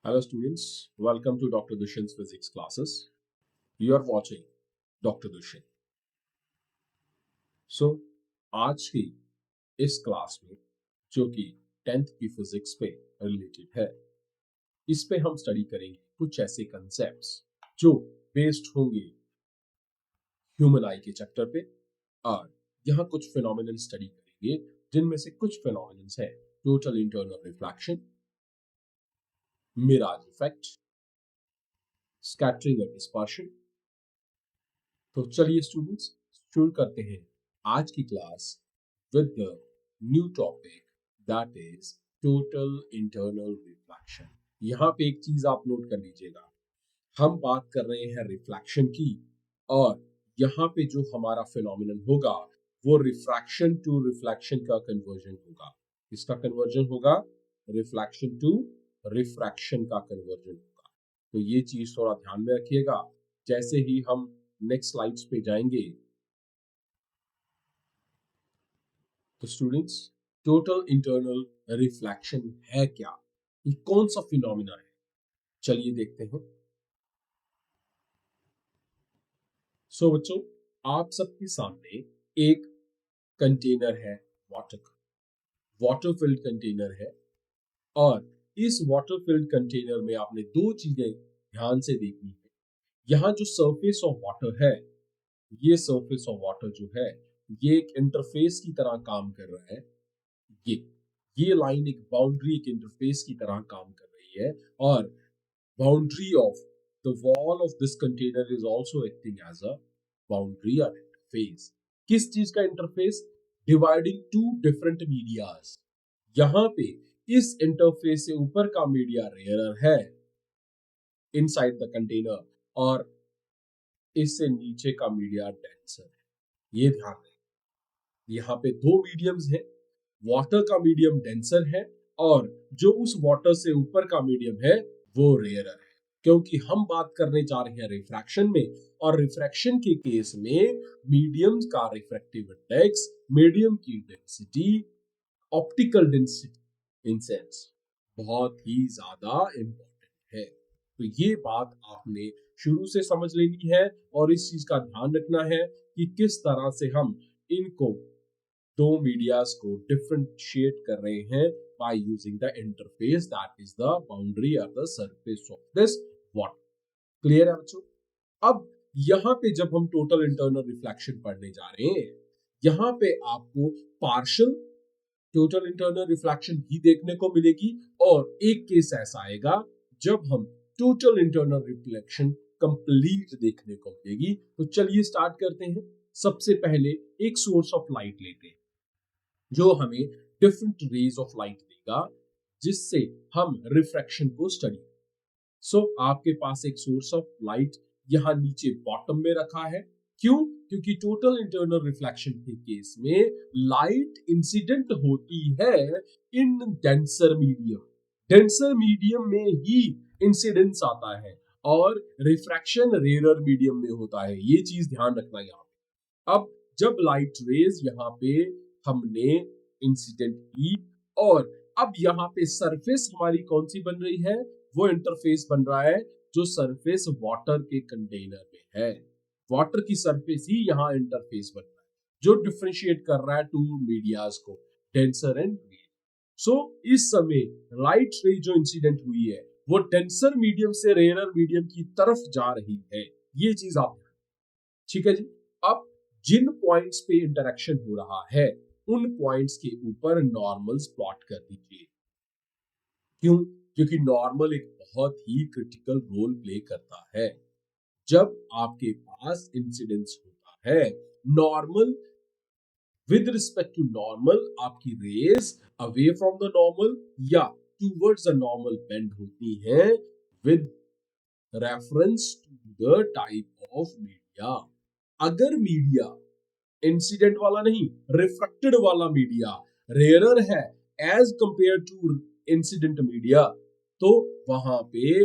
Hello students, welcome to Dr. Dushan's physics classes. You are watching Dr. Dushan. So, आज की इस class में जो कि 10th की फिजिक्स पे रिलेटेड है, इस पे हम स्टडी करेंगे कुछ ऐसे कंसेप्ट्स जो बेस्ड होंगे ह्यूमन आई के चैप्टर पे और यहाँ कुछ फिनोमिनन स्टडी करेंगे जिनमें से कुछ फिनोमिनन्स है total internal reflection, mirage effect, scattering और डिस्पर्शन। तो चलिए स्टूडेंट्स शुरू करते हैं आज की class with the new topic that is total internal reflection. यहाँ पे एक चीज आप नोट कर लीजिएगा, हम बात कर रहे हैं रिफ्लेक्शन की और यहाँ पे जो हमारा फिनोमिनन होगा वो रिफ्रैक्शन टू रिफ्लेक्शन का कन्वर्जन होगा। इसका कन्वर्जन होगा रिफ्लेक्शन टू रिफ्रैक्शन का कन्वर्जन होगा। तो ये चीज थोड़ा ध्यान में रखिएगा। जैसे ही हम नेक्स्ट स्लाइड्स पे जाएंगे तो स्टूडेंट्स टोटल इंटरनल रिफ्लेक्शन है क्या, ये कौन सा फिनोमिना है, चलिए देखते हैं। सो बच्चों, आप सबके सामने एक कंटेनर है वाटर का, वाटर फिल्ड कंटेनर है और इस वाटर फिल्ड कंटेनर में आपने दो चीजें ध्यान से देखनी है। यहाँ जो सरफेस ऑफ वाटर है, ये सरफेस ऑफ वाटर जो है ये एक इंटरफेस की तरह काम कर रहा है। ये लाइन एक बाउंड्री, एक इंटरफेस की तरह काम कर रही है और boundary of the wall of this container is also acting as a boundary और इंटरफेस। किस चीज का interface? Dividing two different medias. यहाँ पे इस इंटरफेस से ऊपर का मीडिया रेयरर है इनसाइड द कंटेनर और इससे नीचे का मीडिया डेंसर है। ये ध्यान रखें, यहाँ पे दो मीडियम्स हैं, वाटर का मीडियम डेंसर है और जो उस वाटर से ऊपर का मीडियम है वो रेयरर है। क्योंकि हम बात करने जा रहे हैं रिफ्रैक्शन में और रिफ्रैक्शन के केस में मीडियम का रिफ्रैक्टिव इंडेक्स, मीडियम की density, optical density in sense बहुत ही ज्यादा इंपॉर्टेंट है। तो ये बात आपने शुरू से समझ लेनी है और इस चीज का ध्यान रखना है कि किस तरह से हम इनको दो मीडियाज को डिफरेंशिएट कर रहे हैं by using the interface that is the boundary और the surface of this water. Clear है बच्चों? अब यहाँ पे जब हम टोटल इंटरनल रिफ्लेक्शन पढ़ने जा रहे हैं, यहाँ पे आपको पार्शियल टोटल इंटरनल रिफ्लेक्शन भी देखने को मिलेगी और एक केस ऐसा आएगा जब हम टोटल इंटरनल रिफ्लेक्शन कंप्लीट देखने को मिलेगी। तो चलिए स्टार्ट करते हैं। सबसे पहले एक सोर्स ऑफ लाइट लेते हैं जो हमें डिफरेंट रेज ऑफ लाइट देगा जिससे हम रिफ्रैक्शन को स्टडी। सो आपके पास एक सोर्स ऑफ लाइट यहाँ नीचे बॉटम में रखा है। क्यों? क्योंकि टोटल इंटरनल रिफ्लेक्शन के केस में लाइट इंसिडेंट होती है in denser medium. Denser medium में ही इंसिडेंस आता है और रिफ्रैक्शन रेयरर मीडियम में होता है। ये चीज ध्यान रखना यहाँ पे। अब जब लाइट रेज यहाँ पे हमने इंसिडेंट की और अब यहाँ पे सरफेस हमारी कौन सी बन रही है? वो इंटरफेस बन रहा है जो सरफेस वाटर के कंटेनर में है। वाटर की सरफेस ही यहाँ इंटरफेस बन रहा है जो डिफरेंशिएट कर रहा है टू मीडियाज को, डेंसर एंड रेयर। सो इस समय लाइट रे जो इंसिडेंट हुई है वो डेंसर मीडियम से रेयरर मीडियम की तरफ जा रही है। ये चीज आप, ठीक है जी। अब जिन पॉइंट्स पे इंटरेक्शन हो रहा है उन पॉइंट्स के ऊपर नॉर्मल्स प्लॉट कर दीजिए। क्यों? क्योंकि नॉर्मल एक बहुत ही क्रिटिकल रोल प्ले करता है। जब आपके पास इंसिडेंस होता है, normal with respect to normal आपकी rays away from the normal या टूवर्ड्स द नॉर्मल बेंड होती है with reference to the type of media. अगर मीडिया इंसिडेंट वाला नहीं, रिफ्रैक्टेड वाला मीडिया रेयरर है as compared to incident media, तो वहां पे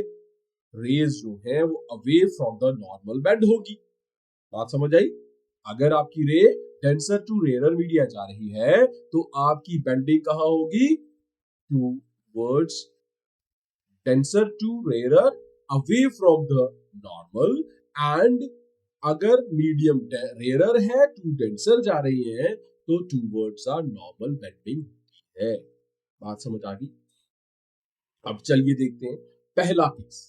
रेज जो है वो away from the normal bend होगी। बात समझ आई? अगर आपकी रे डेंसर टू रेयरर मीडिया जा रही है तो आपकी बेंडिंग कहां होगी? Towards denser to rarer, away from the normal, and अगर मीडियम रेयर है टू डेंसर जा रही है तो टूवर्ड्स आर नॉर्मल बेंडिंग होती है। बात समझ आ गई? अब चलिए देखते हैं पहला केस।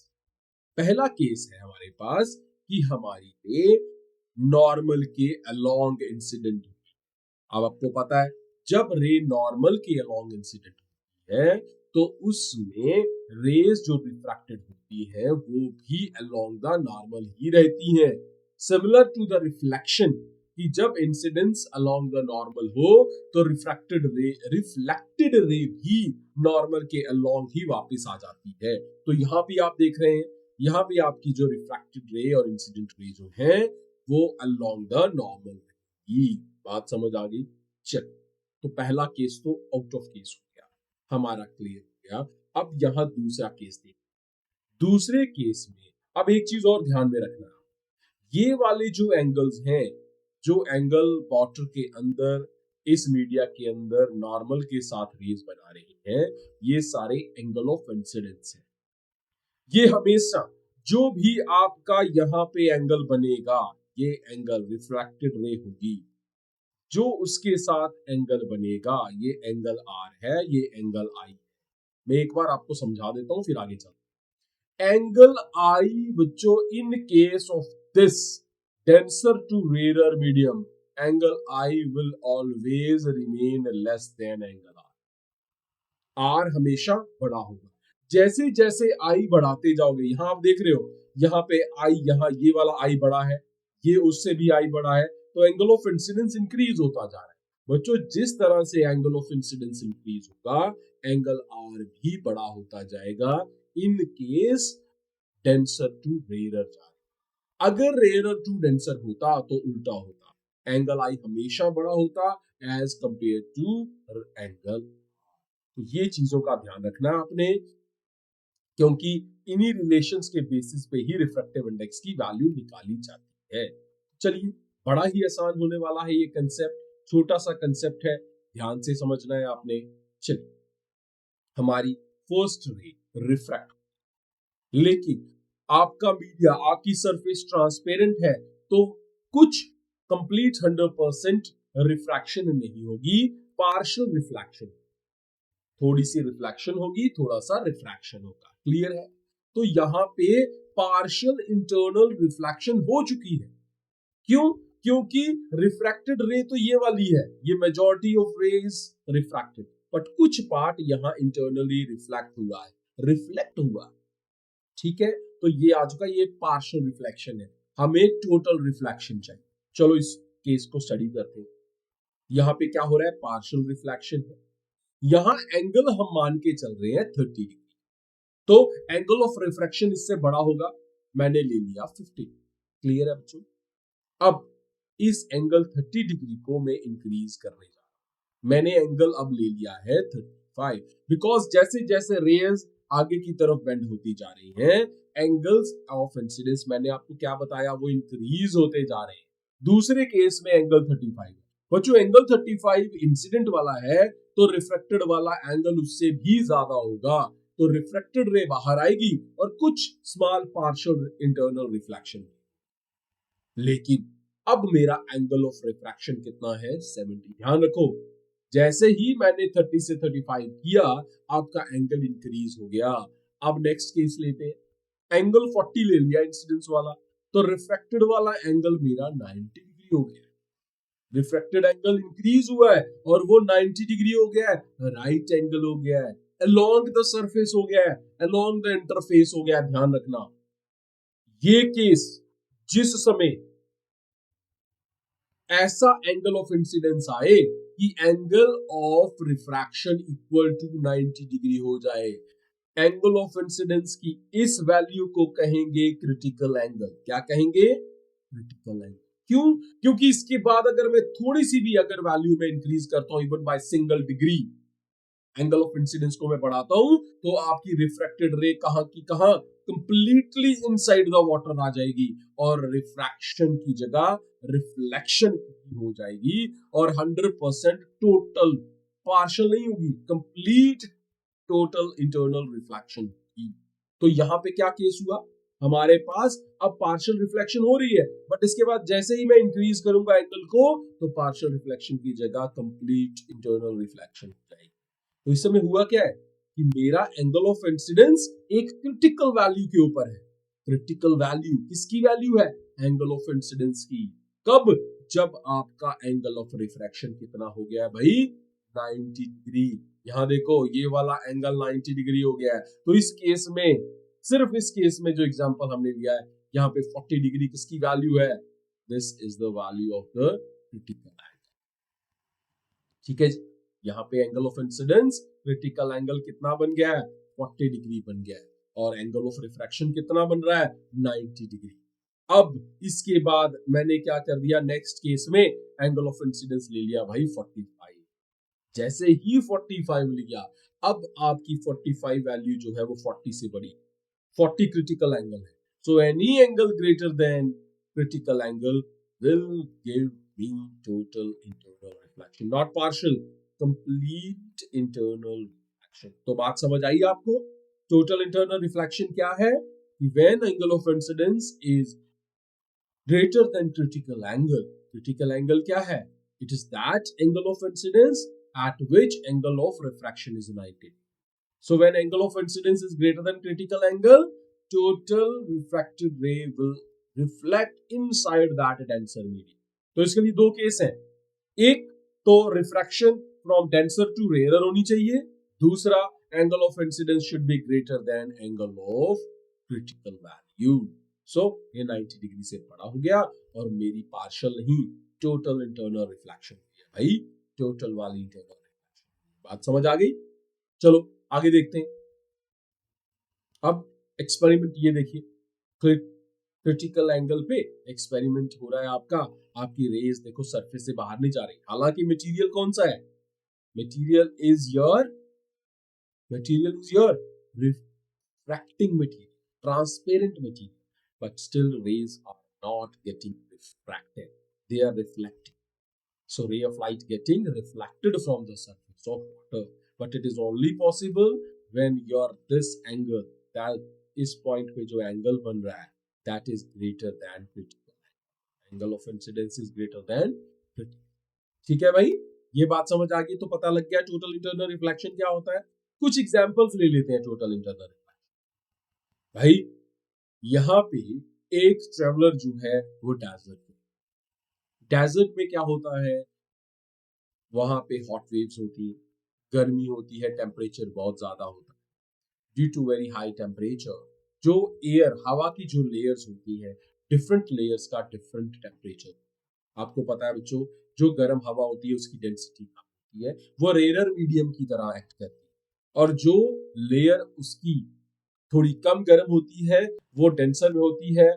पहला केस है हमारे पास कि हमारी रे नॉर्मल के अलोंग इंसिडेंट। अब आपको पता है जब रे नॉर्मल के अलोंग इंसिडेंट होती है तो उसमें रेज जो रिफ्रैक्टेड होती है वो भी अलोंग द नॉर्मल ही रहती है। सिमिलर टू द रिफ्लेक्शन कि जब इंसिडेंस अलोंग द नॉर्मल हो तो रिफ्लेक्टेड रे भी नॉर्मल के अलोंग ही वापस आ जाती है। तो यहाँ भी आप देख रहे हैं, यहाँ भी आपकी जो रिफ्रैक्टेड रे और इंसिडेंट रे जो है वो अलोंग द नॉर्मल ही। बात समझ आ गई? चल, तो पहला केस तो आउट ऑफ केस हो गया, हमारा क्लियर हो गया। अब यहाँ दूसरा केस देखिए। दूसरे केस में अब एक चीज और ध्यान में रखना, ये वाले जो एंगल्स हैं, जो एंगल वाटर के अंदर इस मीडिया के अंदर नॉर्मल के साथ रेज बना रहे हैं, ये सारे एंगल ऑफ इंसिडेंस हैं। ये हमेशा जो भी आपका यहाँ पे एंगल बनेगा ये एंगल रिफ्रैक्टेड रे होगी। जो उसके साथ एंगल बनेगा ये एंगल आर है, ये एंगल आई है। मैं एक बार आपको समझा देता हूं फिर आगे चलते। एंगल आई बच्चों in case of this denser to rarer medium, angle I will always remain less than angle R. R हमेशा बड़ा होगा। जैसे जैसे I बढ़ाते जाओगे, यहां आप देख रहे हो यहाँ पे I, यहाँ ये वाला I बड़ा है, ये उससे भी I बड़ा है, तो एंगल ऑफ इंसिडेंस इंक्रीज होता जा रहा है। बच्चों जिस तरह से एंगल ऑफ इंसिडेंस इंक्रीज होगा एंगल R भी बड़ा होता जाएगा in case denser to rare जा। अगर रेयर टू डेंसर होता तो उल्टा होता, एंगल आई हमेशा बड़ा होता एज कंपेयर टू एंगल। तो ये चीजों का ध्यान रखना आपने, क्योंकि इन्हीं रिलेशंस के बेसिस पे ही रिफ्रैक्टिव इंडेक्स की वैल्यू निकाली जाती है। चलिए, बड़ा ही आसान होने वाला है ये कंसेप्ट, छोटा सा कंसेप्ट है, ध्यान से समझना है आपने। चलिए, हमारी फर्स्ट रे रिफ्रैक्ट, लेकिन आपका मीडिया, आपकी सरफेस ट्रांसपेरेंट है तो कुछ कंप्लीट 100% रिफ्रैक्शन नहीं होगी, पार्शियल रिफ्लेक्शन, थोड़ी सी रिफ्लेक्शन होगी, थोड़ा सा रिफ्रैक्शन होगा। क्लियर है? तो यहाँ पे पार्शियल इंटरनल रिफ्लेक्शन हो चुकी है। क्यों? क्योंकि रिफ्रैक्टेड रे तो ये वाली है, ये majority of rays refracted, but कुछ पार्ट यहाँ इंटरनली रिफ्लेक्ट हुआ है, रिफ्लेक्ट हुआ। ठीक है, तो ये आ चुका, ये पार्शियल रिफ्लेक्शन है, हमें टोटल रिफ्लेक्शन चाहिए। चलो इस केस को स्टडी करते हैं। यहाँ पे क्या हो रहा है? पार्शियल रिफ्लेक्शन है। यहाँ एंगल हम मान के चल रहे हैं 30 डिग्री, तो एंगल ऑफ रिफ्रैक्शन इससे बड़ा होगा, मैंने ले लिया 50। क्लियर है बच्चों? अब इस एंगल 30 डिग्री को मैं इंक्रीज करने जा रहा हूं, मैंने एंगल अब ले लिया है 35, बिकॉज जैसे जैसे रेज आगे की तरफ बेंड होती जा रही हैं, एंगल्स ऑफ इंसिडेंस मैंने आपको क्या बताया, वो इंक्रीज होते जा रहे हैं। दूसरे केस में एंगल 35 बच्चों, एंगल 35 इंसिडेंट वाला है तो रिफ्रैक्टेड वाला एंगल उससे भी ज्यादा होगा, तो रिफ्रैक्टेड रे बाहर आएगी और कुछ स्मॉल पार्शियल इंटरनल रिफ्लेक्शन। लेकिन अब मेरा एंगल ऑफ रिफ्रैक्शन कितना है? 70। ध्यान रखो, जैसे ही मैंने 30 से 35 किया आपका एंगल इंक्रीज हो गया। अब नेक्स्ट केस लेते हैं, एंगल 40 ले लिया इंसिडेंस वाला, तो रिफ्रैक्टेड वाला एंगल मेरा 90 डिग्री हो गया। रिफ्रैक्टेड एंगल इंक्रीज हुआ है और वो 90 डिग्री हो गया है, राइट एंगल हो गया है, अलोंग द सरफेस हो गया है, अलोंग द इंटरफेस हो गया। ध्यान रखना, ये केस जिस समय ऐसा एंगल ऑफ इंसिडेंस आए कि angle of refraction equal to 90 degree हो जाए, एंगल ऑफ इंसिडेंस की इस वैल्यू को कहेंगे क्रिटिकल एंगल। क्या कहेंगे? Critical angle. क्यों? क्योंकि इसके बाद अगर मैं थोड़ी सी भी अगर वैल्यू में इंक्रीज करता हूं, even by single degree, angle of incidence को मैं बढ़ाता हूं, तो आपकी रिफ्रैक्टेड रे कहां की कहां कंप्लीटली इनसाइड द वाटर आ जाएगी और रिफ्रैक्शन की जगह रिफ्लेक्शन हो जाएगी और 100% टोटल, पार्शियल नहीं होगी, कंप्लीट टोटल इंटरनल रिफ्लेक्शन की। तो यहाँ पे क्या केस हुआ, हमारे पास अब पार्शियल रिफ्लेक्शन हो रही है, बट इसके बाद जैसे ही मैं इंक्रीज करूंगा एंगल को तो पार्शियल रिफ्लेक्शन की जगह कंप्लीट इंटरनल रिफ्लेक्शन हो जाएगी। तो इस समय हुआ क्या है कि मेरा एंगल ऑफ इंसिडेंस एक क्रिटिकल वैल्यू के ऊपर है। क्रिटिकल वैल्यू किसकी वैल्यू है, एंगल ऑफ इंसिडेंस की। कब, जब आपका एंगल ऑफ रिफ्रैक्शन कितना हो गया है भाई, 90 डिग्री। यहां देखो ये वाला एंगल 90 डिग्री हो गया है। तो इस केस में, सिर्फ इस केस में जो एग्जांपल हमने लिया है, यहाँ पे 40 डिग्री किसकी वैल्यू है, this is the value of the critical angle. ठीक है, यहाँ पे angle of incidence critical angle कितना बन गया है, 40 डिग्री बन गया है, और एंगल ऑफ रिफ्रैक्शन कितना बन रहा है, 90 डिग्री। अब इसके बाद मैंने क्या कर दिया, नेक्स्ट केस में एंगल ऑफ इंसिडेंस ले लिया भाई 45। जैसे ही 45 लिया, अब आपकी 45 वैल्यू जो है वो 40 से बड़ी, 40 क्रिटिकल एंगल है। So any angle greater than critical angle will give me total internal reflection, not partial, complete internal reflection. तो बात समझ आई आपको, टोटल इंटरनल रिफ्लेक्शन क्या है, when angle of incidence is greater than critical angle. Critical angle क्या है? It is that angle of incidence at which angle of refraction is 90. So when angle of incidence is greater than critical angle, total refracted ray will reflect inside that denser medium. तो इसके लिए दो case हैं, एक तो refraction from denser to rare होनी चाहिए, दूसरा angle of incidence should be greater than angle of critical value. So ये 90 डिग्री से बड़ा हो गया और मेरी पार्शियल नहीं टोटल इंटरनल रिफ्लेक्शन हुई है भाई, टोटल वाली इंटरनल रिफ्लेक्शन। बात समझ आ गई? चलो आगे देखते हैं। अब एक्सपेरिमेंट ये देखिए, क्रिटिकल एंगल पे एक्सपेरिमेंट हो रहा है आपका, आपकी रेज देखो सरफेस से बाहर नहीं जा रही, हालांकि मटेरियल कौन सा है, material is your refracting material, transparent material, but still rays are not getting refracted, they are reflecting. So ray of light getting reflected from the surface of water, but it is only possible when your this angle, that इस point पे जो angle बन रहा है, that is greater than critical angle of incidence is greater than critical। ठीक है भाई, ये बात समझ आ गई, तो पता लग गया टोटल इंटरनल रिफ्लेक्शन क्या होता है। कुछ एग्जांपल्स ले लेते हैं टोटल इंटरनल रिफ्लेक्शन। भाई यहाँ पे एक ट्रेवलर जो है वो डेजर्ट में क्या होता है, वहां पे हॉट वेव्स होती है, गर्मी होती है, टेम्परेचर बहुत ज्यादा होता है। Due to very high temperature, जो एयर, हवा की जो लेयर्स होती है, डिफरेंट लेयर्स का डिफरेंट टेम्परेचर। आपको पता है बच्चों, जो गर्म हवा होती है उसकी डेंसिटी कम होती है, वो रेयर मीडियम की तरह एक्ट करती है, और जो लेयर उसकी थोड़ी कम गर्म होती है वो डेंसर में होती है,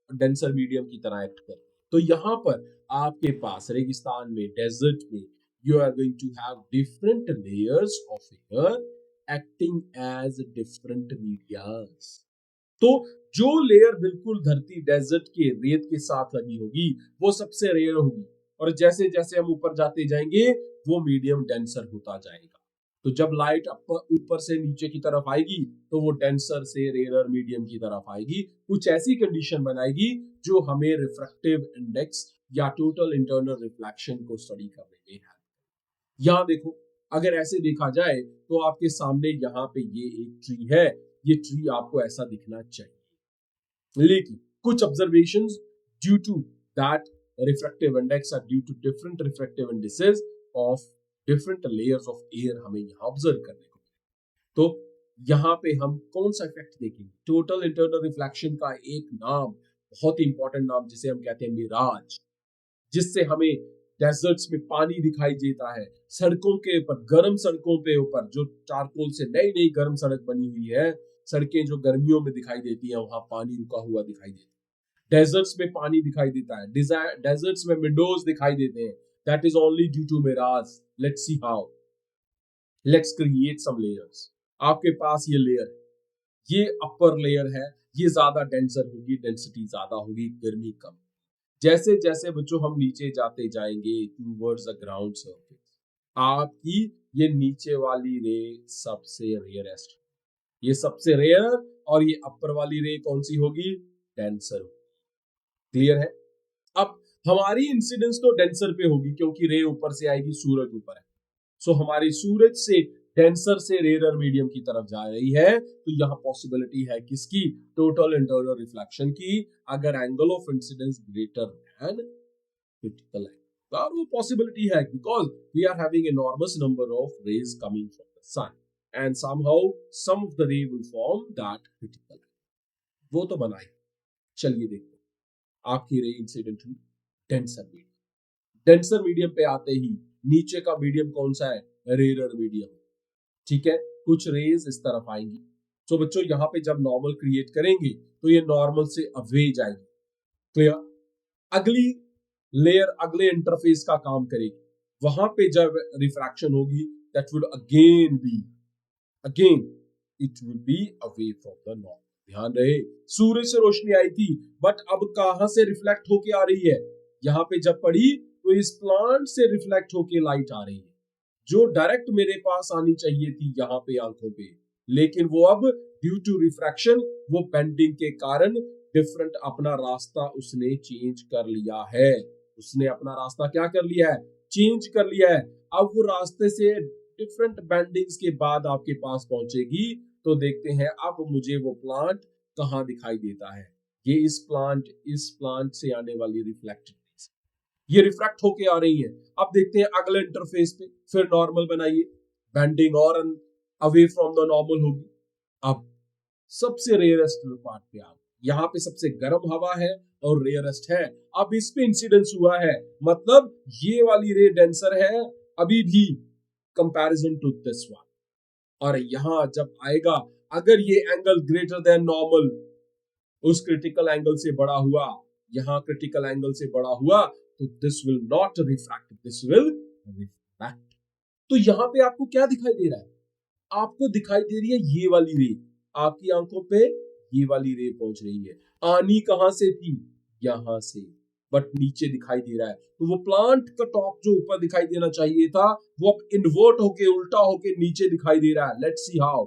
डेंसर मीडियम की तरह एक्ट करती है। तो यहाँ पर आपके पास रेगिस्तान में, डेजर्ट में, you are going to have different layers of air acting as different medias. तो जो लेयर बिल्कुल धरती डेजर्ट के रेत के साथ लगी होगी वो सबसे रेयर होगी, और जैसे जैसे हम ऊपर जाते जाएंगे वो मीडियम डेंसर होता जाएगा। तो जब लाइट ऊपर से नीचे की तरफ आएगी तो वो डेंसर से रेयर मीडियम की तरफ आएगी, कुछ ऐसी कंडीशन बनाएगी जो हमें रिफ्रैक्टिव इंडेक्स या टोटल इंटरनल रिफ्लेक्शन को स्टडी करने में हेल्प। यहाँ देखो, अगर ऐसे देखा जाए तो आपके सामने यहाँ पे ये एक ट्री है, ये ट्री आपको ऐसा दिखना चाहिए, लेकिन कुछ observations due to that refractive index are due to different refractive indices of different layers of air हमें यहाँ ऑब्जर्व करने को। तो यहाँ पे हम कौन सा इफेक्ट देखेंगे, टोटल इंटरनल रिफ्लेक्शन का एक नाम, बहुत ही इंपॉर्टेंट नाम, जिसे हम कहते हैं मिराज, जिससे हमें डेजर्ट्स में पानी दिखाई देता है, सड़कों के ऊपर, गर्म सड़कों पे ऊपर जो चारकोल से नई नई गर्म सड़क बनी हुई है, सड़कें जो गर्मियों में दिखाई देती हैं, वहां पानी रुका हुआ दिखाई देता है। डेजर्ट्स में पानी दिखाई देता है, डेजर्ट्स में विंडोज दिखाई देते हैं, that is only due to mirage. Let's see how. Let's create some layers. आपके पास ये लेयर है, ये अपर लेयर है, ये ज्यादा डेंसर होगी, डेंसिटी ज्यादा होगी, गर्मी कम। जैसे जैसे बच्चों हम नीचे जाते जाएंगे टूवर्ड्स द ग्राउंड सरफेस, आपकी ये नीचे वाली रे सबसे रेयरेस्ट, ये सबसे रेयर और ये अपर वाली रे कौन सी होगी, डेंसर। क्लियर है। अब हमारी इंसिडेंस तो डेंसर पे होगी क्योंकि रे ऊपर से आएगी, सूरज ऊपर है। सो हमारी सूरज से डेंसर से रेयर मीडियम की तरफ जा रही है, तो यहाँ पॉसिबिलिटी है किसकी, टोटल इंटरनल रिफ्लेक्शन की, अगर angle of incidence greater than critical angle. और वो पॉसिबिलिटी है because we are having enormous number of rays coming from the sun and somehow some of the ray will form that critical angle. वो तो बनाई। चलिए देखते हैं आपकी रे इंसिडेंट हुई डेंसर मीडियम। डेंसर मीडियम पे आते ही नीचे का मीडियम कौन सा है, रेयर मीडियम। ठीक है, कुछ रेज इस तरफ आएंगी। तो बच्चों यहाँ पे जब नॉर्मल क्रिएट करेंगे तो ये नॉर्मल से अवे जाएंगे। क्लियर। अगली लेयर अगले इंटरफेस का काम करेगी, वहां पे जब रिफ्रैक्शन होगी that would again it will be away from the normal. ध्यान रहे, सूरज से रोशनी आई थी बट अब कहां से रिफ्लेक्ट होके आ रही है, यहाँ पे जब पड़ी तो इस प्लांट से रिफ्लेक्ट होके लाइट आ रही है, जो डायरेक्ट मेरे पास आनी चाहिए थी यहाँ पे आंखों पे, लेकिन वो अब ड्यू टू रिफ्रैक्शन, वो बेंडिंग के कारण डिफरेंट अपना रास्ता उसने चेंज कर लिया है। उसने अपना रास्ता क्या कर लिया है, चेंज कर लिया है। अब वो रास्ते से डिफरेंट बेंडिंग्स के बाद आपके पास पहुंचेगी। तो देखते हैं अब मुझे वो प्लांट कहाँ दिखाई देता है। ये इस प्लांट से आने वाली रिफ्लेक्टेड रेज ये रिफ्रैक्ट होके आ रही है। अब देखते हैं अगले इंटरफेस पे, फिर नॉर्मल बनाइए, बेंडिंग और अवे फ्रॉम द नॉर्मल होगी। अब सबसे रेयरेस्ट पार्ट पे आप, यहाँ पे सबसे गर्म हवा है और रेयरेस्ट है। अब इस पे इंसिडेंस हुआ है, मतलब ये वाली रे डेंसर है अभी भी कंपैरिजन टू दिस वन। और यहां जब आएगा, अगर ये एंगल ग्रेटर देन नॉर्मल उस क्रिटिकल एंगल से बड़ा हुआ, यहां क्रिटिकल एंगल से बड़ा हुआ, तो this will not refract, this will refract. तो यहां पे आपको क्या दिखाई दे रहा है, आपको दिखाई दे रही है ये वाली रे, आपकी आंखों पे ये वाली रे पहुंच रही है। आनी कहां से थी, यहां से, बट नीचे दिखाई दे रहा है। तो वो प्लांट का टॉप जो ऊपर दिखाई देना चाहिए था, वो अब इन्वर्ट होके, उल्टा होके नीचे दिखाई दे रहा है। Let's see how.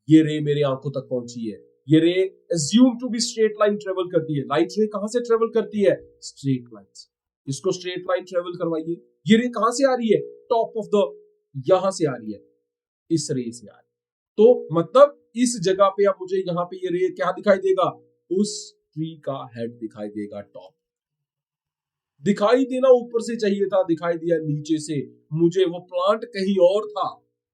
ये रे मेरे आंखों तक पहुंची है। ये ray assume to be straight line travel करती है। लाइट रे कहां से ट्रेवल करती है, स्ट्रेट लाइन से। इसको स्ट्रेट लाइन ट्रेवल करवाइए। ये रे कहां से आ रही है, टॉप ऑफ द, यहां से आ रही है, इस रे से आ रही है। तो मतलब इस जगह पे अब मुझे यहाँ पे ये रे क्या दिखाई देगा, उस ट्री का हेड दिखाई देगा, टॉप दिखाई देना ऊपर से चाहिए था, दिखाई दिया नीचे से। मुझे वो प्लांट कहीं और था,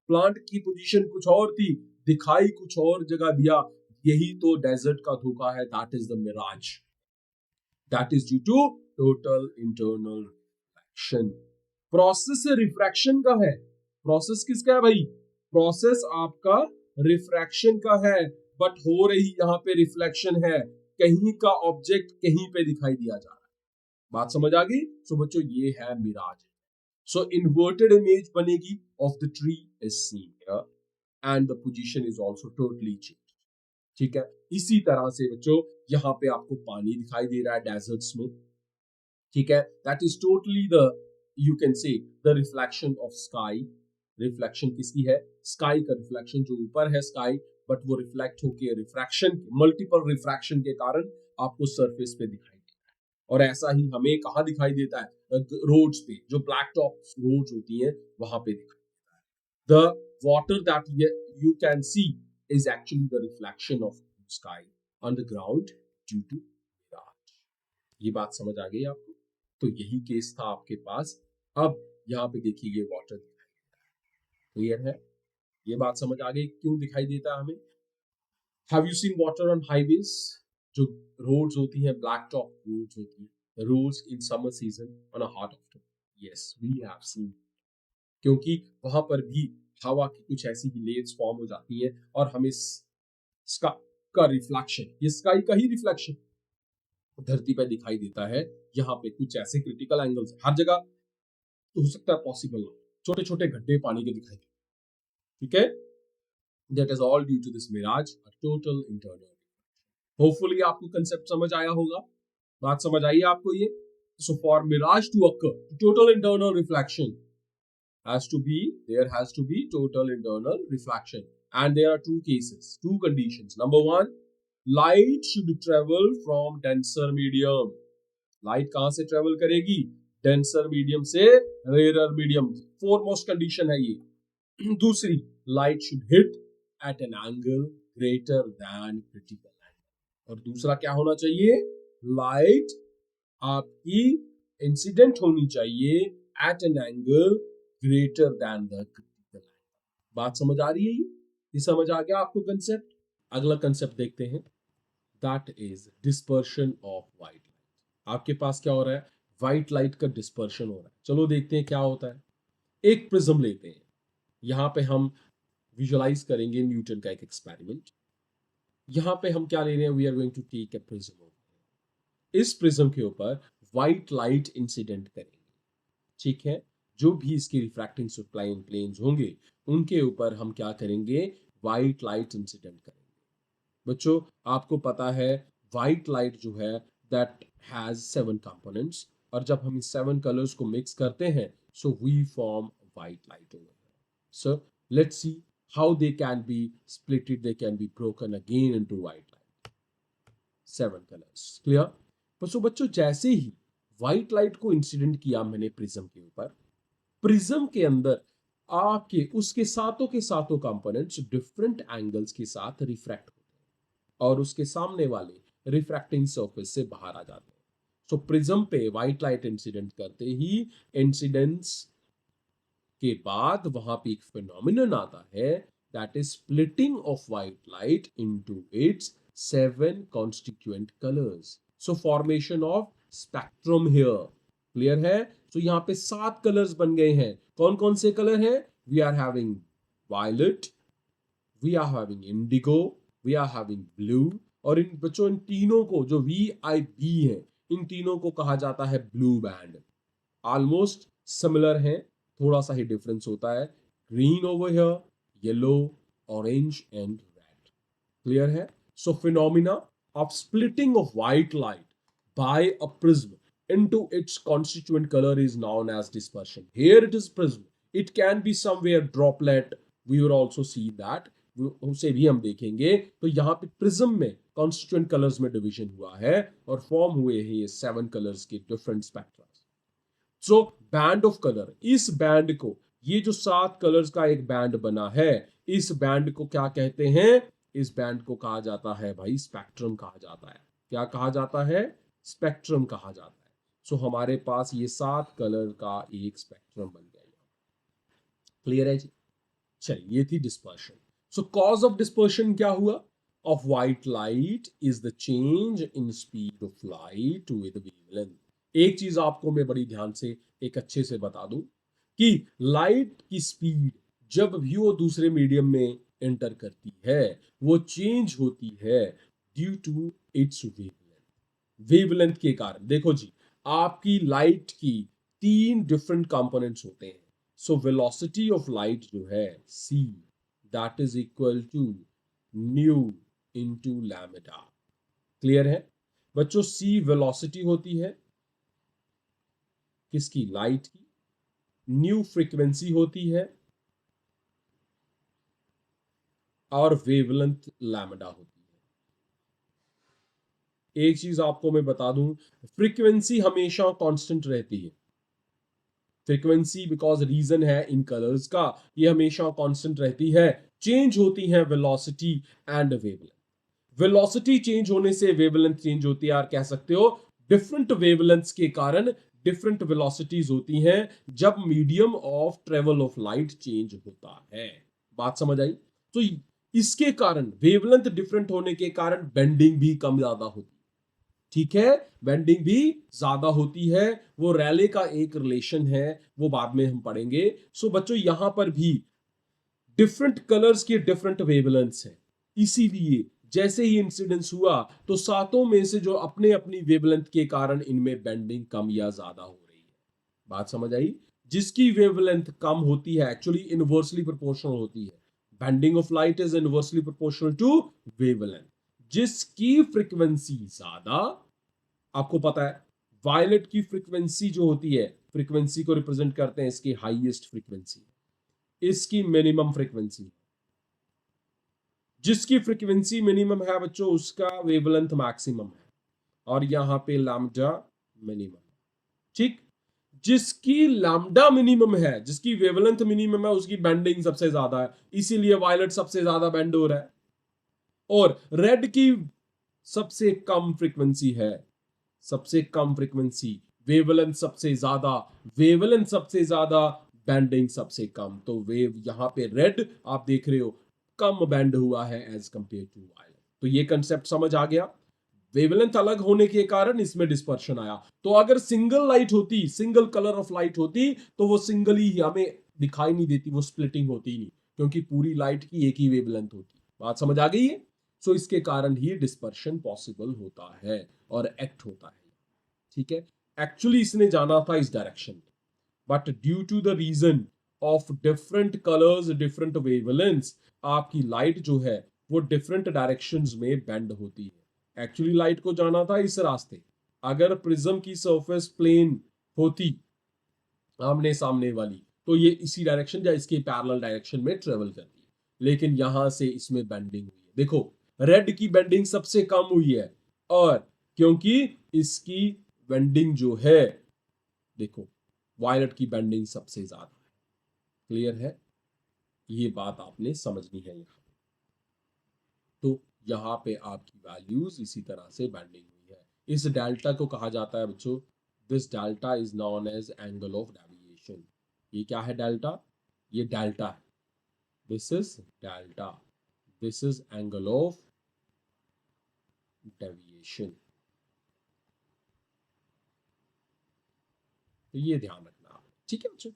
प्लांट की पोजीशन कुछ और थी, दिखाई कुछ और जगह दिया। यही तो डेजर्ट का धोखा है, that is the mirage, that is due to total internal refraction. Process refraction का है, प्रोसेस किसका है भाई, प्रोसेस आपका रिफ्रैक्शन का है, बट हो रही यहाँ पे रिफ्लेक्शन है। कहीं का ऑब्जेक्ट कहीं पे दिखाई दिया जा रहा है। बात समझ आ गई। सो बच्चों ये है मिराज। सो इन्वर्टेड इमेज बनेगी of the tree is seen here and the position is also totally change. ठीक है, इसी तरह से बच्चों यहाँ पे आपको पानी दिखाई दे रहा है डेजर्ट्स में। ठीक है, that is totally the, you can say the reflection of sky. Reflection किसकी है, स्काई का रिफ्लेक्शन, जो ऊपर है स्काई, बट वो रिफ्लेक्ट होके रिफ्रैक्शन, मल्टीपल रिफ्रैक्शन के कारण आपको सरफेस पे दिखाई दे रहा है। और ऐसा ही हमें कहाँ दिखाई देता है, रोड्स पे, जो ब्लैक टॉप रोड्स होती हैं वहां पे दिखाई देता है। The water that you can see is actually the reflection of sky on the ground due to mirage. ये बात समझ आ गई आपको। तो यही केस था आपके पास। अब यहाँ पे देखिए ये वाटर दिखाई देता है, क्लियर है, ये बात समझ आ गई क्यों दिखाई देता है हमें। Have you seen water on highways, जो रोड्स होती हैं, ब्लैक टॉप रोड्स होती हैं, roads in summer season on a hot afternoon, yes we have seen, क्योंकि वहां पर भी हवा की कुछ ऐसी ही लेयर्स फॉर्म हो जाती हैं और हमें का रिफ्लेक्शन, ये स्काई का ही रिफ्लेक्शन धरती पर दिखाई देता है। यहाँ पे कुछ ऐसे क्रिटिकल एंगल्स हर जगह तो हो सकता है पॉसिबल ना, छोटे छोटे गड्ढे पानी के दिखाई देते, ठीक है, that is all due to this mirage, a total internal. Hopefully आपको कंसेप्ट समझ आया होगा, बात समझ आई है आपको ये। So for mirage to occur, total internal reflection has to be, there has to be total internal reflection, and there are two cases, two conditions. Number one, light should travel from denser medium. Light कहां से travel करेगी? Denser medium से rare medium, foremost condition है ये। दूसरी, light should hit eight an angle greater than critical angle. और दूसरा क्या होना चाहिए? लाइट आपकी इंसिडेंट होनी चाहिए at an angle greater than the critical angle. बात समझ आ रही है? ये समझ आ गया आपको कंसेप्ट? अगला कंसेप्ट देखते हैं, that is dispersion of light. आपके पास क्या हो रहा है? व्हाइट लाइट का डिस्पर्शन हो रहा है। चलो देखते हैं क्या होता है। एक प्रिज्म लेते हैं, यहां पे हम विजुअलाइज करेंगे न्यूटन का एक एक्सपेरिमेंट। यहां पे हम क्या ले रहे हैं? We are going to take a prism. इस प्रिज्म के ऊपर व्हाइट लाइट इंसिडेंट करेंगे, ठीक है? जो भी इसके रिफ्रैक्टिंग प्लेन्स होंगे उनके ऊपर हम क्या करेंगे? व्हाइट लाइट इंसिडेंट करेंगे। बच्चों आपको पता है व्हाइट लाइट जो है दैट हैज 7 कंपोनेंट्स, और जब हम इस 7 कलर्स को मिक्स करते हैं so we form white light over here. So let's see how they can be splitted, they can be broken again into white light, 7 colors, clear? बच्चों जैसे ही व्हाइट लाइट को इंसिडेंट किया मैंने प्रिज्म के ऊपर, प्रिज्म के अंदर आपके उसके सातों के सातों कंपोनेंट्स डिफरेंट एंगल्स के साथ रिफ्रैक्ट होते हैं और उसके सामने वाले रिफ्रैक्टिंग सरफेस से बाहर आ जाते हैं। सो प्रिज्म पे व्हाइट लाइट इंसिडेंट करते ही इंसिडेंस के बाद वहां पे एक फिनोमिनन आता है, that is splitting of white light into its 7 constituent colours. So formation of spectrum here, clear है? तो यहाँ पे 7 कलर्स बन गए हैं। कौन कौन से कलर हैं? We are having violet, we are having indigo, we are having blue, और इन बच्चों इन तीनों को जो VIB है इन तीनों को कहा जाता है ब्लू बैंड। ऑलमोस्ट सिमिलर है, थोड़ा सा ही डिफरेंस होता है। Green over here, yellow, orange and red, clear है? So phenomena of splitting of white light by a prism into its constituent color is known as dispersion. Here it is prism. It can be somewhere droplet. We will also see that. उसे भी हम देखेंगे। तो यहाँ पे prism में constituent colours में division हुआ है और फॉर्म हुए हैं ये 7 कलर्स के different spectra. So band of colour, इस बैंड को, ये जो 7 कलर्स का एक बैंड बना है, इस बैंड को क्या कहते हैं? इस बैंड को कहा जाता है भाई स्पेक्ट्रम कहा जाता है। क्या कहा जाता है? स्पेक्ट्रम कहा जाता है। सो हमारे पास ये 7 कलर का एक स्पेक्ट्रम बन गया। क्लियर है जी? चलिए, ये थी dispersion. Show cause of dispersion क्या हुआ? Of white light is the change in speed of light with wavelength. एक चीज आपको मैं बड़ी ध्यान से एक अच्छे से बता दूं कि लाइट की स्पीड जब भी वो दूसरे मीडियम में एंटर करती है वो चेंज होती है due to its wavelength. Wavelength के कारण देखो जी, आपकी लाइट की 3 डिफरेंट कंपोनेंट्स होते हैं। सो वेलोसिटी ऑफ लाइट जो है c, that is equal to nu into lambda. Clear है बच्चों? c वेलोसिटी होती है किसकी? लाइट की। न्यू फ्रीक्वेंसी होती है और वेवलेंथ लैम्डा होती है। एक चीज आपको मैं बता दूं, फ्रीक्वेंसी हमेशा कांस्टेंट रहती है। फ्रीक्वेंसी बिकॉज रीजन है इन कलर्स का, ये हमेशा कांस्टेंट रहती है। चेंज होती है velocity and wavelength. Velocity change होने से वेवलेंथ चेंज होती है, और कह सकते हो डिफरेंट वेवलेंथ्स के कारण डिफरेंट वेलोसिटीज होती हैं जब medium of travel of light change होता है। बात समझ आई? तो इसके कारण वेवलेंथ डिफरेंट होने के कारण बेंडिंग भी कम ज्यादा होती है। ठीक है, बेंडिंग भी ज्यादा होती है। वो रैले का एक रिलेशन है, वो बाद में हम पढ़ेंगे। सो बच्चों यहां पर भी डिफरेंट कलर्स के डिफरेंट वेवलेंथ्स हैं, इसीलिए जैसे ही इंसिडेंस हुआ तो सातों में से जो अपने अपनी वेवलेंथ के कारण इनमें बेंडिंग कम या ज्यादा हो रही है। बात समझ आई? जिसकी वेवलेंथ कम होती है एक्चुअली इनवर्सली प्रोपोर्शनल होती है। Bending of light is inversely proportional to wavelength. जिसकी फ्रीक्वेंसी ज्यादा, आपको पता है वायलेट की फ्रीक्वेंसी जो होती है, फ्रीक्वेंसी को रिप्रेजेंट करते हैं इसकी हाईएस्ट फ्रीक्वेंसी, इसकी मिनिमम फ्रीक्वेंसी। जिसकी फ्रीक्वेंसी मिनिमम है बच्चों उसका वेवलेंथ मैक्सिमम है, और यहां पे लैम्डा मिनिमम। ठीक, जिसकी लैम्डा मिनिमम है, जिसकी वेवलेंथ मिनिमम है, उसकी बेंडिंग सबसे ज्यादा है, इसीलिए वायलेट सबसे ज्यादा बेंड हो रहा है। और रेड की सबसे कम फ्रीक्वेंसी है, सबसे कम फ्रीक्वेंसी, वेवलेंथ सबसे ज्यादा, वेवलेंथ सबसे ज्यादा, बैंडिंग सबसे कम। तो वेव यहां पे रेड आप देख रहे हो कम बैंड हुआ है एज कंपेयर टू वायलेट। तो ये कंसेप्ट समझ आ गया। वेवलेंथ अलग होने के कारण इसमें डिस्पर्शन आया। तो अगर सिंगल लाइट होती, सिंगल कलर ऑफ लाइट होती, तो वो सिंगल ही हमें दिखाई नहीं देती, वो स्प्लिटिंग होती ही नहीं, क्योंकि पूरी लाइट की एक ही वेवलेंथ होती। बात समझ आ गई है? सो इसके कारण ही डिस्पर्शन पॉसिबल होता है और एक्ट होता है। ठीक है, एक्चुअली इसने जाना था इस डायरेक्शन में, but due to the reason of different colours, different wavelengths, आपकी लाइट जो है वो डिफरेंट डायरेक्शंस में बेंड होती है। एक्चुअली लाइट को जाना था इस रास्ते, अगर प्रिज्म की सरफेस प्लेन होती आमने सामने वाली, तो ये इसी डायरेक्शन या इसके पैरेलल डायरेक्शन में ट्रेवल करती है, लेकिन यहां से इसमें बेंडिंग हुई है। देखो रेड की बेंडिंग सबसे कम हुई है, और क्योंकि इसकी बेंडिंग जो है, देखो वायलेट की बेंडिंग सबसे ज्यादा है। क्लियर है? ये बात आपने समझनी है यहाँ। तो यहाँ पे आपकी वैल्यूज इसी तरह से बेंडिंग हुई है। इस डेल्टा को कहा जाता है बच्चों, this delta is known as angle of deviation. ये क्या है डेल्टा? ये डेल्टा है, this is delta, this is angle of deviation. तो ये ध्यान रखना आप, ठीक है बच्चों।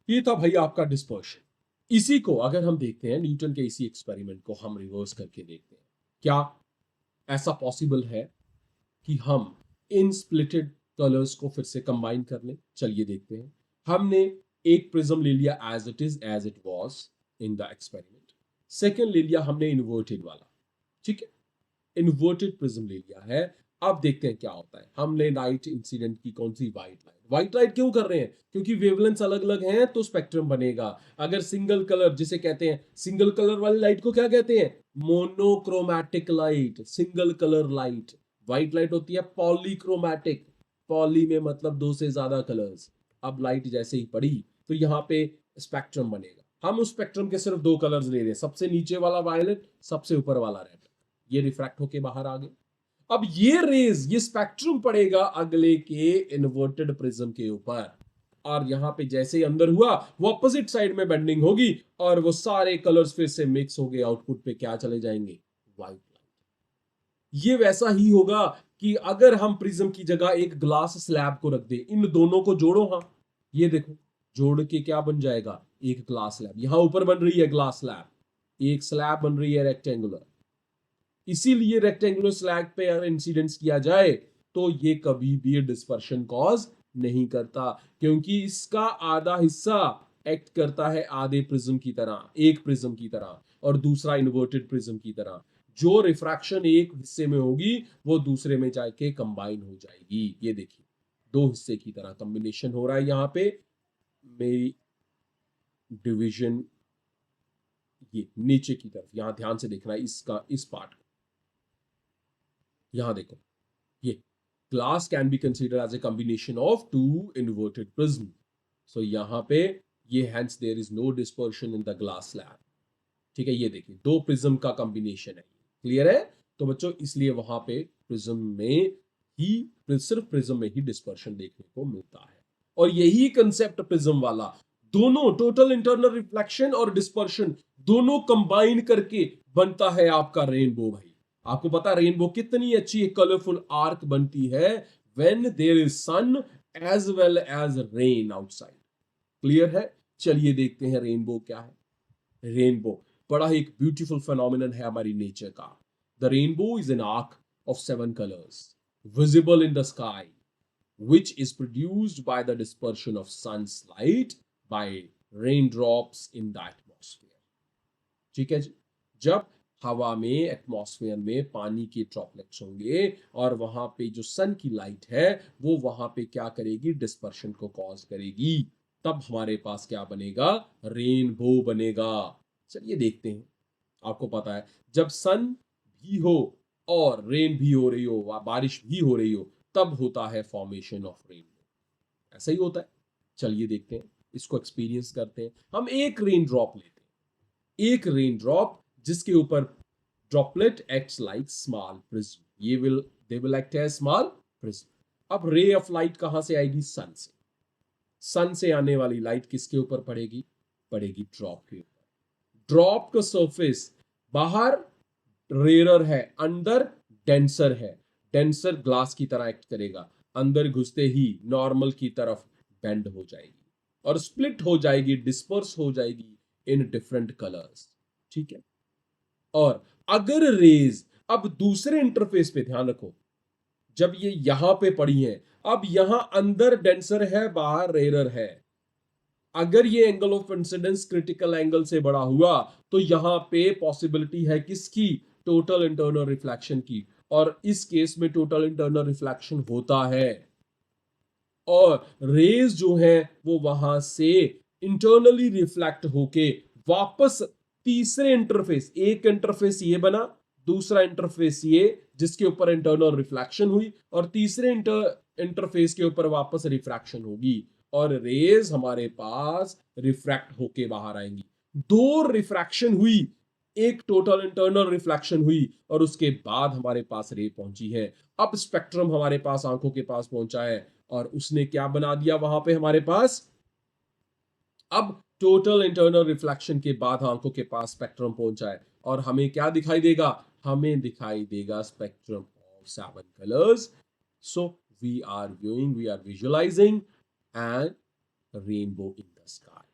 ये था भाई आपका डिस्पर्शन। इसी को अगर हम देखते हैं न्यूटन के इसी एक्सपेरिमेंट को हम रिवर्स करके देखते हैं, क्या ऐसा पॉसिबल है कि हम इन स्प्लिटेड कलर्स को फिर से कंबाइन कर लें? चलिए देखते हैं। हमने एक प्रिज्म ले लिया as it was in the experiment. Second ले लिया हमने इन्वर्टेड वाला, ठीक है, इन्वर्टेड प्रिज्म ले लिया है। अब देखते हैं क्या होता है। हमने नाइट इंसिडेंट की कौन सी? व्हाइट लाइट क्यों कर रहे हैं? क्योंकि वेवलेंथ अलग अलग हैं तो स्पेक्ट्रम बनेगा। अगर सिंगल कलर जिसे कहते हैं, सिंगल कलर वाली लाइट को क्या कहते हैं? Monochromatic light, single colour light. White light होती है पॉलीक्रोमैटिक, पॉली में मतलब दो से ज्यादा कलर्स। अब लाइट जैसे ही पड़ी तो यहाँ पे स्पेक्ट्रम बनेगा। हम उस स्पेक्ट्रम के सिर्फ दो कलर्स ले रहे हैं, सबसे नीचे वाला वायलेट, सबसे ऊपर वाला रेड। ये रिफ्रैक्ट होके बाहर आ गए। अब ये रेज, ये स्पेक्ट्रम पड़ेगा अगले के इन्वर्टेड प्रिज्म के ऊपर, और यहां पे जैसे ही अंदर हुआ वो अपोजिट साइड में बेंडिंग होगी, और वो सारे कलर्स फिर से मिक्स हो गए, आउटपुट पे क्या चले जाएंगे? White light. ये वैसा ही होगा कि अगर हम प्रिज्म की जगह एक ग्लास स्लैब को रख दे, इन दोनों को जोड़ो, हाँ ये देखो, जोड़ के क्या बन जाएगा? एक ग्लास स्लैब। यहां ऊपर बन रही है ग्लास स्लैब, एक स्लैब बन रही है रेक्टेंगुलर। इसीलिए रेक्टेंगुलर स्लैग पे अगर इंसिडेंस किया जाए तो ये कभी भी डिस्पर्शन कॉज नहीं करता, क्योंकि इसका आधा हिस्सा एक्ट करता है आधे प्रिज्म की तरह, एक प्रिज्म की तरह, और दूसरा इन्वर्टेड प्रिज्म की तरह। जो रिफ्रैक्शन एक हिस्से में होगी वो दूसरे में जाके कंबाइन हो जाएगी। ये देखिए दो हिस्से की तरह कॉम्बिनेशन हो रहा है यहाँ पे। मेरी डिवीजन ये नीचे की तरफ, यहां ध्यान से देखना है इसका, इस पार्ट को। यहां देखो, ये glass can be considered as a combination of two inverted prism. So यहाँ पे ये hence there is no dispersion in the glass slab. ठीक है, ये देखिए दो प्रिज्म का कॉम्बिनेशन है, क्लियर है? तो बच्चों इसलिए वहां पे प्रिज्म में ही, सिर्फ प्रिज्म में ही डिस्पर्शन देखने को मिलता है। और यही कंसेप्ट प्रिज्म वाला, दोनों टोटल इंटरनल रिफ्लेक्शन और डिस्पर्शन दोनों कंबाइन करके बनता है आपका रेनबो भाई। आपको पता रेनबो कितनी अच्छी एक कलरफुल आर्क बनती है when there is sun as well as rain outside. Clear है? चलिए देखते हैं रेनबो क्या है। रेनबो बड़ा ही एक ब्यूटीफुल फेनोमेनन है हमारी नेचर का। The rainbow is an arc of 7 colours visible in the sky, which is produced by the dispersion of sun's light by raindrops in the atmosphere. ठीक है जी? जब हवा में, एटमॉस्फेयर में पानी के ड्रॉपलेट्स होंगे और वहां पे जो सन की लाइट है वो वहां पे क्या करेगी? डिस्पर्शन को कॉज करेगी, तब हमारे पास क्या बनेगा? रेनबो बनेगा। चलिए देखते हैं। आपको पता है जब सन भी हो और रेन भी हो रही हो, बारिश भी हो रही हो, तब होता है फॉर्मेशन ऑफ रेनबो। ऐसा ही होता है। चलिए देखते हैं, इसको एक्सपीरियंस करते हैं। हम एक रेन ड्रॉप लेते हैं, एक रेन ड्रॉप जिसके ऊपर droplet acts like small prism, ये will they will act as small prism. अब रे ऑफ लाइट कहां से आएगी? सन से। सन से आने वाली लाइट किसके ऊपर पड़ेगी? पड़ेगी ड्रॉप के ऊपर। ड्रॉप का सरफेस बाहर रेयर है, अंदर डेंसर है। डेंसर ग्लास की तरह एक्ट करेगा, अंदर घुसते ही नॉर्मल की तरफ बेंड हो जाएगी और स्प्लिट हो जाएगी, डिस्पर्स हो जाएगी इन डिफरेंट कलर्स। ठीक है। और अगर रेज अब दूसरे इंटरफेस पे, ध्यान रखो, जब ये यहां पे पड़ी है, अब यहां अंदर डेंसर है, बाहर रेयर है। अगर ये angle of incidence critical angle से बड़ा हुआ तो यहां पे पॉसिबिलिटी है किसकी? टोटल इंटरनल रिफ्लेक्शन की। और इस केस में टोटल इंटरनल रिफ्लेक्शन होता है और रेज जो है वो वहां से इंटरनली रिफ्लेक्ट होके वापस तीसरे इंटरफेस, एक इंटरफेस ये बना, दूसरा इंटरफेस ये जिसके ऊपर इंटरनल रिफ्लेक्शन हुई, और तीसरे इंटरफेस के ऊपर वापस रिफ्रैक्शन होगी और रेज हमारे पास रिफ्रैक्ट होके बाहर आएंगी। दो रिफ्रैक्शन हुई, एक टोटल इंटरनल रिफ्लेक्शन हुई और उसके बाद हमारे पास रे पहुंची है। अब स्पेक्ट्रम हमारे पास आंखों के पास पहुंचा है और उसने क्या बना दिया वहां पे हमारे पास? अब टोटल इंटरनल रिफ्लेक्शन के बाद आंखों के पास स्पेक्ट्रम पहुंचा है और हमें क्या दिखाई देगा? हमें दिखाई देगा spectrum of 7 colours. So we are viewing, we are visualising and rainbow in the sky.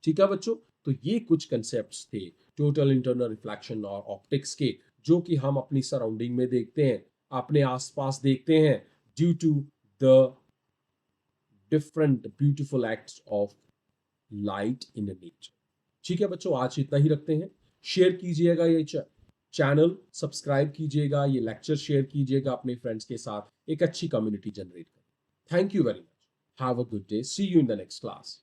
ठीक है बच्चों, तो ये कुछ कंसेप्ट्स थे टोटल इंटरनल रिफ्लेक्शन और ऑप्टिक्स के, जो कि हम अपनी सराउंडिंग में देखते हैं, अपने आसपास देखते हैं, due to the different beautiful acts of light in nature. ठीक है बच्चों, आज इतना ही रखते हैं। शेयर कीजिएगा ये चैनल, सब्सक्राइब कीजिएगा, ये लेक्चर शेयर कीजिएगा अपने फ्रेंड्स के साथ, एक अच्छी कम्युनिटी जनरेट करें। Thank you very much, have a good day, see you in the next class.